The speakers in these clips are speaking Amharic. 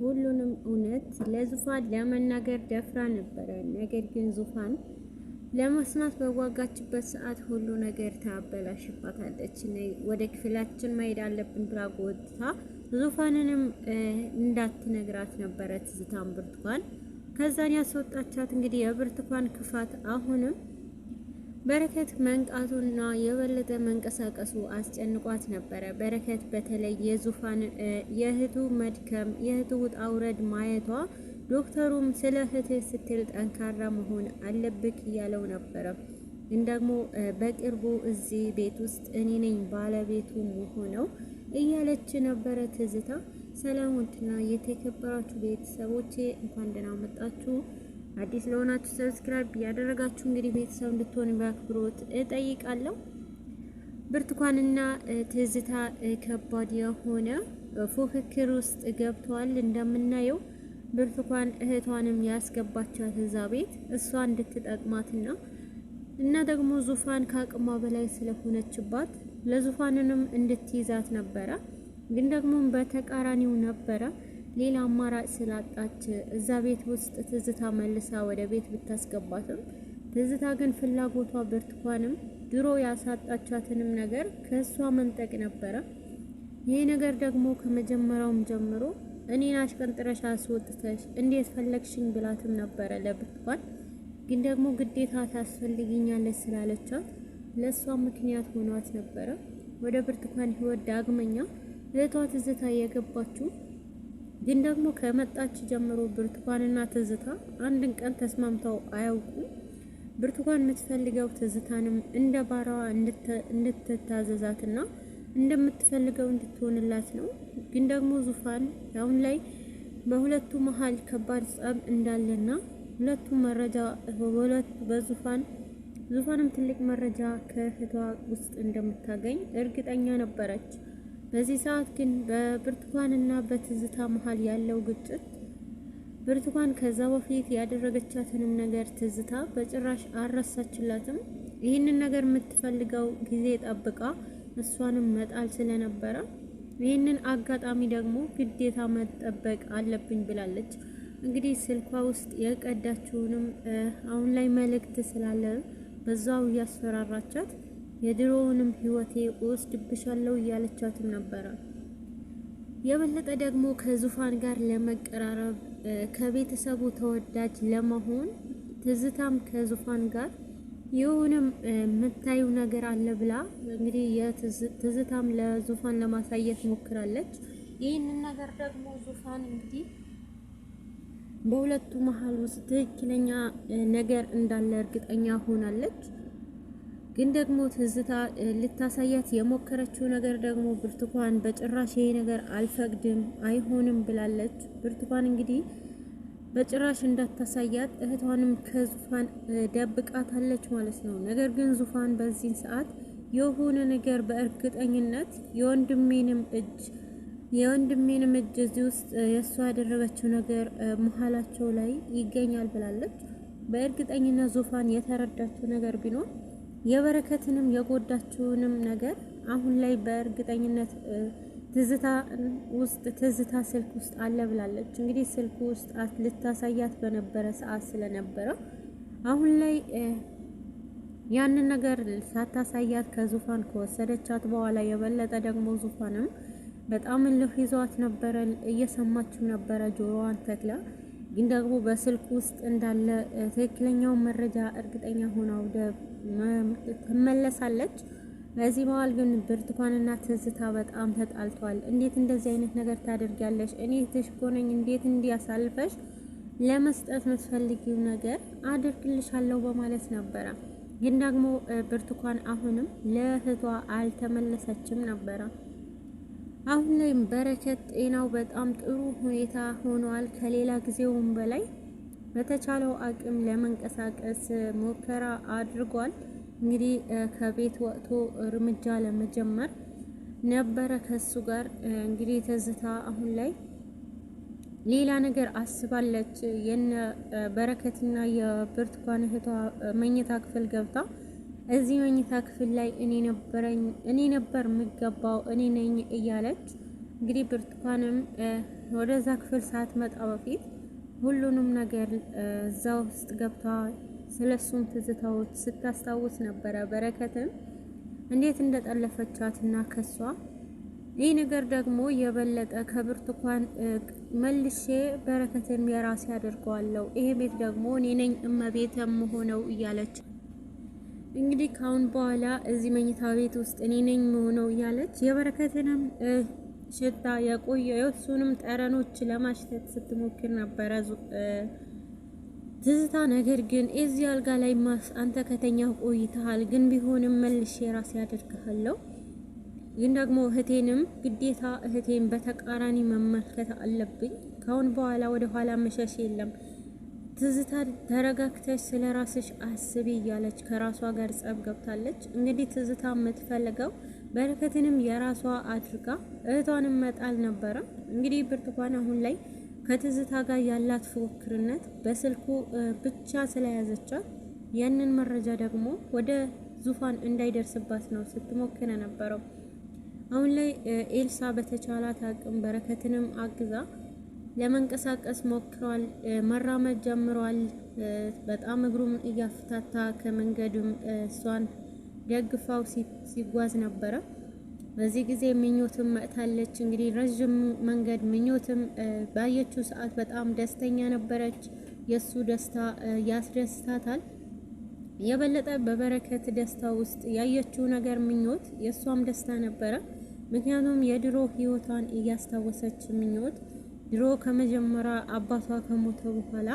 ሁሉንም እውነት ለዙፋን ለመናገር ደፍራ ነበረ። ነገር ግን ዙፋን ለመስማት በዋጋችበት ሰዓት ሁሉ ነገር ታበላሽባታለች። ወደ ክፍላችን መሄድ አለብን ብላ ጎትታ ዙፋንንም እንዳትነግራት ነበረ ትዝታን ብርቱካን ከዛን ያስወጣቻት። እንግዲህ የብርቱካን ክፋት አሁንም በረከት መንቃቱና የበለጠ መንቀሳቀሱ አስጨንቋት ነበረ። በረከት በተለይ የዙፋን የእህቱ መድከም የእህቱ ውጣ ውረድ ማየቷ ዶክተሩም ስለ እህትህ ስትል ጠንካራ መሆን አለብክ እያለው ነበረ። ግን ደግሞ በቅርቡ እዚህ ቤት ውስጥ እኔ ነኝ ባለቤቱ ሆነው እያለች ነበረ ትዝታ። ሰላም ውድና የተከበራችሁ ቤተሰቦቼ እንኳን ደህና መጣችሁ። አዲስ ለሆናችሁ ሰብስክራይብ ያደረጋችሁ እንግዲህ ቤተሰብ እንድትሆኑ በአክብሮት እጠይቃለሁ። ብርቱካንና ትዝታ ከባድ የሆነ ፉክክር ውስጥ ገብተዋል። እንደምናየው ብርቱካን እህቷንም ያስገባቻት እዛ ቤት እሷ እንድትጠቅማትና እና ደግሞ ዙፋን ከአቅሟ በላይ ስለሆነችባት ለዙፋንንም እንድትይዛት ነበረ። ግን ደግሞ በተቃራኒው ነበረ። ሌላ አማራጭ ስላጣች እዛ ቤት ውስጥ ትዝታ መልሳ ወደ ቤት ብታስገባትም ትዝታ ግን ፍላጎቷ ብርቱካንም ድሮ ያሳጣቻትንም ነገር ከሷ መንጠቅ ነበረ። ይሄ ነገር ደግሞ ከመጀመሪያውም ጀምሮ እኔን አሽቀንጥረሽ አስወጥተሽ እንዴት ፈለግሽኝ ብላትም ነበረ ለብርቱካን። ግን ደግሞ ግዴታ ታስፈልጊኛለች ስላለቻት ለሷ ምክንያት ሆኗት ነበረ። ወደ ብርቱካን ህይወት ዳግመኛ እህቷ ትዝታ የገባችው። ግን ደግሞ ከመጣች ጀምሮ ብርቱካንና ትዝታ አንድን ቀን ተስማምተው አያውቁም። ብርቱካን የምትፈልገው ትዝታንም እንደ ባራዋ እንድትታዘዛትና እንደምትፈልገው እንድትሆንላት ነው። ግን ደግሞ ዙፋን አሁን ላይ በሁለቱ መሀል ከባድ ጸብ እንዳለና ሁለቱ መረጃ ዙፋንም ትልቅ መረጃ ከእህቷ ውስጥ እንደምታገኝ እርግጠኛ ነበረች። በዚህ ሰዓት ግን በብርቱካንና በትዝታ መሀል ያለው ግጭት ብርቱካን ከዛ በፊት ያደረገቻትንም ነገር ትዝታ በጭራሽ አልረሳችላትም። ይህንን ነገር የምትፈልገው ጊዜ ጠብቃ እሷንም መጣል ስለነበረ ይህንን አጋጣሚ ደግሞ ግዴታ መጠበቅ አለብኝ ብላለች። እንግዲህ ስልኳ ውስጥ የቀዳችውንም አሁን ላይ መልእክት ስላለ በዛው እያስፈራራቻት የድሮውንም ህይወቴ ወስድብሻለሁ እያለቻትም ነበረ። የበለጠ ደግሞ ከዙፋን ጋር ለመቀራረብ ከቤተሰቡ ተወዳጅ ለመሆን ትዝታም ከዙፋን ጋር የሆነም የምታዩ ነገር አለ ብላ እንግዲህ ትዝታም ለዙፋን ለማሳየት ሞክራለች። ይህንን ነገር ደግሞ ዙፋን እንግዲህ በሁለቱ መሀል ውስጥ ትክክለኛ ነገር እንዳለ እርግጠኛ ሆናለች። ግን ደግሞ ትዝታ ልታሳያት የሞከረችው ነገር ደግሞ ብርቱካን በጭራሽ ይሄ ነገር አልፈቅድም አይሆንም ብላለች። ብርቱካን እንግዲህ በጭራሽ እንዳታሳያት እህቷንም ከዙፋን ደብቃታለች ማለት ነው። ነገር ግን ዙፋን በዚህ ሰዓት የሆነ ነገር በእርግጠኝነት የወንድሜንም እጅ እዚህ ውስጥ የእሷ ያደረገችው ነገር መሀላቸው ላይ ይገኛል ብላለች። በእርግጠኝነት ዙፋን የተረዳችው ነገር ቢኖር የበረከትንም የጎዳችውንም ነገር አሁን ላይ በእርግጠኝነት ትዝታ ስልክ ውስጥ አለ ብላለች። እንግዲህ ስልክ ውስጥ ልታሳያት በነበረ ሰዓት ስለነበረ አሁን ላይ ያንን ነገር ሳታሳያት ከዙፋን ከወሰደቻት በኋላ የበለጠ ደግሞ ዙፋንም በጣም እልህ ይዟት ነበረ። እየሰማችም ነበረ ጆሮዋን ተክላ። ግን ደግሞ በስልክ ውስጥ እንዳለ ትክክለኛውን መረጃ እርግጠኛ ሆና ወደ ትመለሳለች። በዚህ መሀል ግን ብርቱካንና ትዝታ በጣም ተጣልተዋል። እንዴት እንደዚህ አይነት ነገር ታደርጊያለሽ? እኔ እህትሽ እኮ ነኝ። እንዴት እንዲያሳልፈሽ ለመስጠት የምትፈልጊው ነገር አድርግልሻለሁ በማለት ነበረ። ግን ደግሞ ብርቱካን አሁንም ለእህቷ አልተመለሰችም ነበረ። አሁን ላይ በረከት ጤናው በጣም ጥሩ ሁኔታ ሆኗል። ከሌላ ጊዜውም በላይ በተቻለው አቅም ለመንቀሳቀስ ሙከራ አድርጓል። እንግዲህ ከቤት ወጥቶ እርምጃ ለመጀመር ነበረ ከሱ ጋር። እንግዲህ ትዝታ አሁን ላይ ሌላ ነገር አስባለች። የነ በረከትና የብርቱካን እህቷ መኝታ ክፍል ገብታ እዚህ መኝታ ክፍል ላይ እኔ ነበር የምገባው እኔ ነኝ እያለች እንግዲህ ብርቱካንም ወደዛ ክፍል ሳትመጣ በፊት ሁሉንም ነገር እዛ ውስጥ ገብታ ስለሱም ትዝታዎች ስታስታውስ ነበረ። በረከትን እንዴት እንደጠለፈቻትና ከሷ ይህ ነገር ደግሞ የበለጠ ከብርቱካን መልሼ በረከትን የራሴ አድርገዋለሁ፣ ይሄ ቤት ደግሞ እኔ ነኝ እመቤት የምሆነው እያለች እንግዲህ ካሁን በኋላ እዚህ መኝታ ቤት ውስጥ እኔ ነኝ የምሆነው እያለች የበረከትንም ሽታ የቆየ የእሱንም ጠረኖች ለማሽተት ስትሞክር ነበረ ትዝታ። ነገር ግን እዚህ አልጋ ላይ አንተ ከተኛው ቆይተሃል፣ ግን ቢሆንም መልሼ ራሴ አድርገሃለሁ፣ ግን ደግሞ እህቴንም ግዴታ እህቴን በተቃራኒ መመልከት አለብኝ። ካሁን በኋላ ወደ ኋላ መሸሽ የለም። ትዝታ ተረጋግተሽ ስለ ራስሽ አስቢ እያለች ከራሷ ጋር ጸብ ገብታለች። እንግዲህ ትዝታ የምትፈልገው በረከትንም የራሷ አድርጋ እህቷንም መጣል ነበረ። እንግዲህ ብርቱካን አሁን ላይ ከትዝታ ጋር ያላት ፉክክርነት በስልኩ ብቻ ስለያዘቻት ያንን መረጃ ደግሞ ወደ ዙፋን እንዳይደርስባት ነው ስትሞክር ነበረው። አሁን ላይ ኤልሳ በተቻላት አቅም በረከትንም አግዛ ለመንቀሳቀስ ሞክሯል። መራመድ ጀምሯል። በጣም እግሩም እያፍታታ ከመንገድም እሷን ደግፋው ሲጓዝ ነበረ። በዚህ ጊዜ ምኞትም መጥታለች። እንግዲህ ረዥም መንገድ ምኞትም ባየችው ሰዓት በጣም ደስተኛ ነበረች። የሱ ደስታ ያስደስታታል። የበለጠ በበረከት ደስታ ውስጥ ያየችው ነገር ምኞት የሷም ደስታ ነበረ። ምክንያቱም የድሮ ህይወቷን እያስታወሰች ምኞት ድሮ ከመጀመሪያ አባቷ ከሞተ በኋላ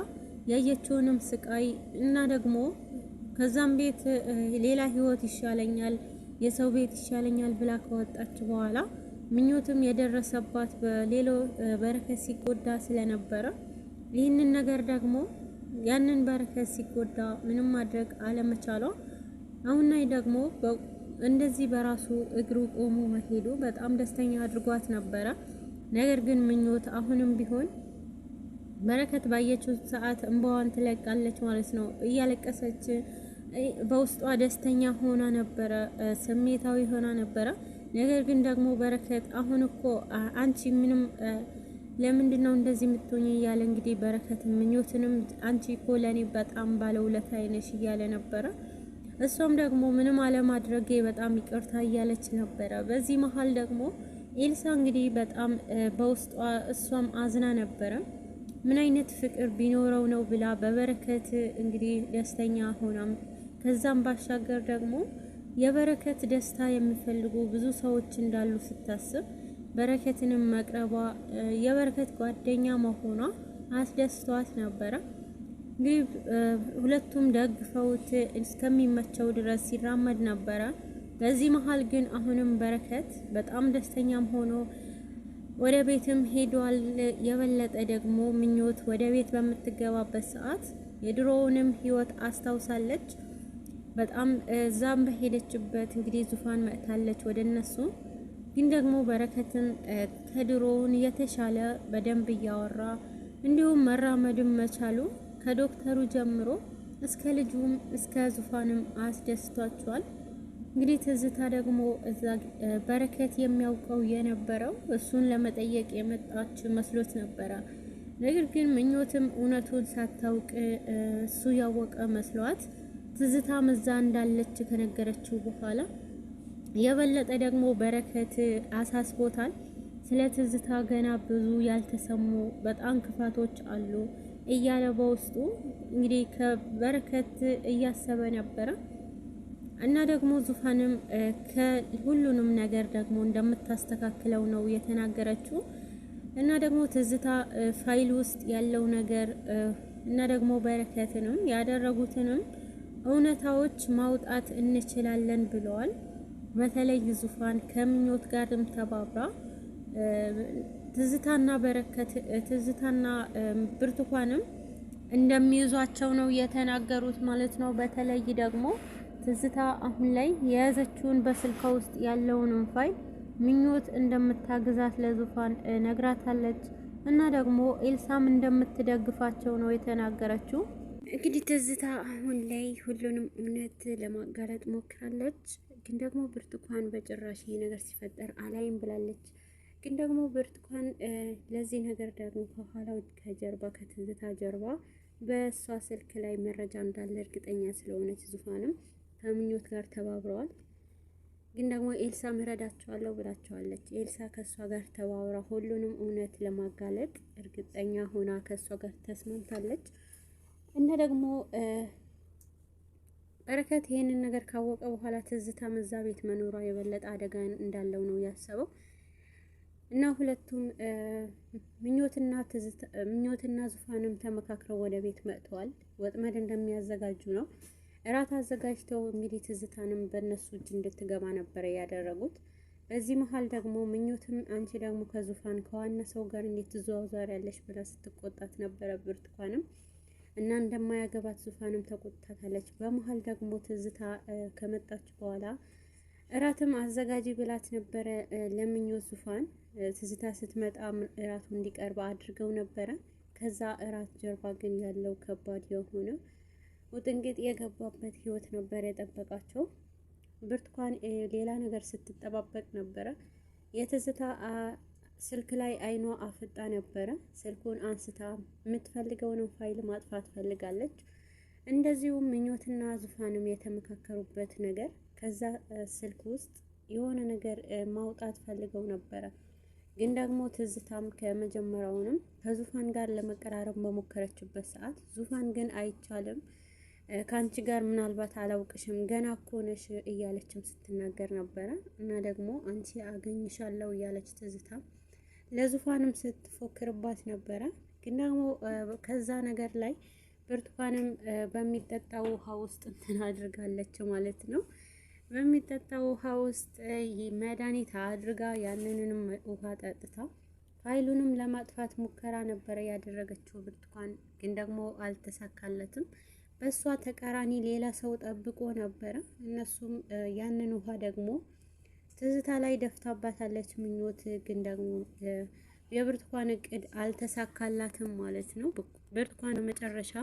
ያየችውንም ስቃይ እና ደግሞ ከዛም ቤት ሌላ ህይወት ይሻለኛል፣ የሰው ቤት ይሻለኛል ብላ ከወጣች በኋላ ምኞትም የደረሰባት በሌሎ በረከት ሲጎዳ ስለነበረ ይህንን ነገር ደግሞ ያንን በረከት ሲጎዳ ምንም ማድረግ አለመቻሏ አሁን ላይ ደግሞ እንደዚህ በራሱ እግሩ ቆሞ መሄዱ በጣም ደስተኛ አድርጓት ነበረ። ነገር ግን ምኞት አሁንም ቢሆን በረከት ባየችው ሰዓት እንባዋን ትለቃለች ማለት ነው። እያለቀሰች በውስጧ ደስተኛ ሆና ነበረ፣ ስሜታዊ ሆና ነበረ። ነገር ግን ደግሞ በረከት አሁን እኮ አንቺ ምንም ለምንድን ነው እንደዚህ የምትሆኝ እያለ እንግዲህ በረከት ምኞትንም አንቺ እኮ ለኔ በጣም ባለውለታዬ ነሽ እያለ ነበረ። እሷም ደግሞ ምንም አለማድረጌ በጣም ይቅርታ እያለች ነበረ። በዚህ መሀል ደግሞ ኤልሳ እንግዲህ በጣም በውስጧ እሷም አዝና ነበረ። ምን አይነት ፍቅር ቢኖረው ነው ብላ በበረከት እንግዲህ ደስተኛ ሆናም ከዛም ባሻገር ደግሞ የበረከት ደስታ የሚፈልጉ ብዙ ሰዎች እንዳሉ ስታስብ በረከትንም መቅረቧ የበረከት ጓደኛ መሆኗ አስደስቷት ነበረ። እንግዲህ ሁለቱም ደግፈውት እስከሚመቸው ድረስ ሲራመድ ነበረ። በዚህ መሀል ግን አሁንም በረከት በጣም ደስተኛም ሆኖ ወደ ቤትም ሄዷል። የበለጠ ደግሞ ምኞት ወደ ቤት በምትገባበት ሰዓት የድሮውንም ህይወት አስታውሳለች። በጣም እዛም በሄደችበት እንግዲህ ዙፋን መጥታለች ወደ እነሱ። ግን ደግሞ በረከትን ከድሮውን የተሻለ በደንብ እያወራ እንዲሁም መራመድም መቻሉ ከዶክተሩ ጀምሮ እስከ ልጁም እስከ ዙፋንም አስደስቷቸዋል። እንግዲህ ትዝታ ደግሞ እዛ በረከት የሚያውቀው የነበረው እሱን ለመጠየቅ የመጣች መስሎት ነበረ። ነገር ግን ምኞትም እውነቱን ሳታውቅ እሱ ያወቀ መስሏት ትዝታም እዛ እንዳለች ከነገረችው በኋላ የበለጠ ደግሞ በረከት አሳስቦታል። ስለ ትዝታ ገና ብዙ ያልተሰሙ በጣም ክፋቶች አሉ እያለ በውስጡ እንግዲህ ከበረከት እያሰበ ነበረ። እና ደግሞ ዙፋንም ከሁሉንም ነገር ደግሞ እንደምታስተካክለው ነው የተናገረችው። እና ደግሞ ትዝታ ፋይል ውስጥ ያለው ነገር እና ደግሞ በረከትንም ያደረጉትንም እውነታዎች ማውጣት እንችላለን ብለዋል። በተለይ ዙፋን ከምኞት ጋርም ተባብራ ትዝታና ብርቱካንም እንደሚይዟቸው ነው የተናገሩት ማለት ነው። በተለይ ደግሞ ትዝታ አሁን ላይ የያዘችውን በስልኳ ውስጥ ያለውንም ፋይል ምኞት እንደምታግዛት ለዙፋን ነግራታለች። እና ደግሞ ኤልሳም እንደምትደግፋቸው ነው የተናገረችው። እንግዲህ ትዝታ አሁን ላይ ሁሉንም እውነት ለማጋለጥ ሞክራለች። ግን ደግሞ ብርቱካን በጭራሽ ይሄ ነገር ሲፈጠር አላይም ብላለች። ግን ደግሞ ብርቱካን ለዚህ ነገር ደግሞ ከኋላው ከጀርባ ከትዝታ ጀርባ በእሷ ስልክ ላይ መረጃ እንዳለ እርግጠኛ ስለሆነች ዙፋንም ከምኞት ጋር ተባብረዋል። ግን ደግሞ ኤልሳ ምረዳቸዋለሁ ብላቸዋለች። ኤልሳ ከእሷ ጋር ተባብራ ሁሉንም እውነት ለማጋለጥ እርግጠኛ ሆና ከእሷ ጋር ተስማምታለች። እና ደግሞ በረከት ይሄንን ነገር ካወቀ በኋላ ትዝታ መዛ ቤት መኖሯ የበለጠ አደጋ እንዳለው ነው ያሰበው። እና ሁለቱም ምኞትና ዙፋንም ተመካክረው ወደ ቤት መጥተዋል። ወጥመድ እንደሚያዘጋጁ ነው። እራት አዘጋጅተው እንግዲህ ትዝታንም በእነሱ እጅ እንድትገባ ነበረ ያደረጉት። በዚህ መሀል ደግሞ ምኞትም አንቺ ደግሞ ከዙፋን ከዋና ሰው ጋር እንዴት ትዘዋወሪያለሽ ብላ ስትቆጣት ነበረ ብርቱካንም እና እንደማያገባት ዙፋንም ተቆጥታታለች። በመሀል ደግሞ ትዝታ ከመጣች በኋላ እራትም አዘጋጂ ብላት ነበረ ለምኞት ዙፋን። ትዝታ ስትመጣ እራቱ እንዲቀርብ አድርገው ነበረ። ከዛ እራት ጀርባ ግን ያለው ከባድ የሆነ ውጥንቅጥ የገባበት ህይወት ነበር የጠበቃቸው። ብርቱካን ሌላ ነገር ስትጠባበቅ ነበረ። የትዝታ ስልክ ላይ አይኗ አፍጣ ነበረ። ስልኩን አንስታ የምትፈልገውን ፋይል ማጥፋት ፈልጋለች። እንደዚሁም ምኞትና ዙፋንም የተመካከሩበት ነገር ከዛ ስልክ ውስጥ የሆነ ነገር ማውጣት ፈልገው ነበረ። ግን ደግሞ ትዝታም ከመጀመሪያውንም ከዙፋን ጋር ለመቀራረብ በሞከረችበት ሰዓት ዙፋን ግን አይቻልም፣ ከአንቺ ጋር ምናልባት አላውቅሽም ገና እኮ ነሽ እያለችም ስትናገር ነበረ። እና ደግሞ አንቺ አገኝሻለሁ እያለች ትዝታ ለዙፋንም ስትፎክርባት ነበረ። ግን ደግሞ ከዛ ነገር ላይ ብርቱካንም በሚጠጣ ውሃ ውስጥ እንትን አድርጋለች ማለት ነው። በሚጠጣ ውሃ ውስጥ መድኃኒት አድርጋ ያንንም ውሃ ጠጥታ ፋይሉንም ለማጥፋት ሙከራ ነበረ ያደረገችው ብርቱካን። ግን ደግሞ አልተሳካለትም። በእሷ ተቃራኒ ሌላ ሰው ጠብቆ ነበረ። እነሱም ያንን ውሃ ደግሞ ትዝታ ላይ ደፍታባታለች ምኞት። ግን ደግሞ የብርቱካን እቅድ አልተሳካላትም ማለት ነው። ብርቱካን መጨረሻ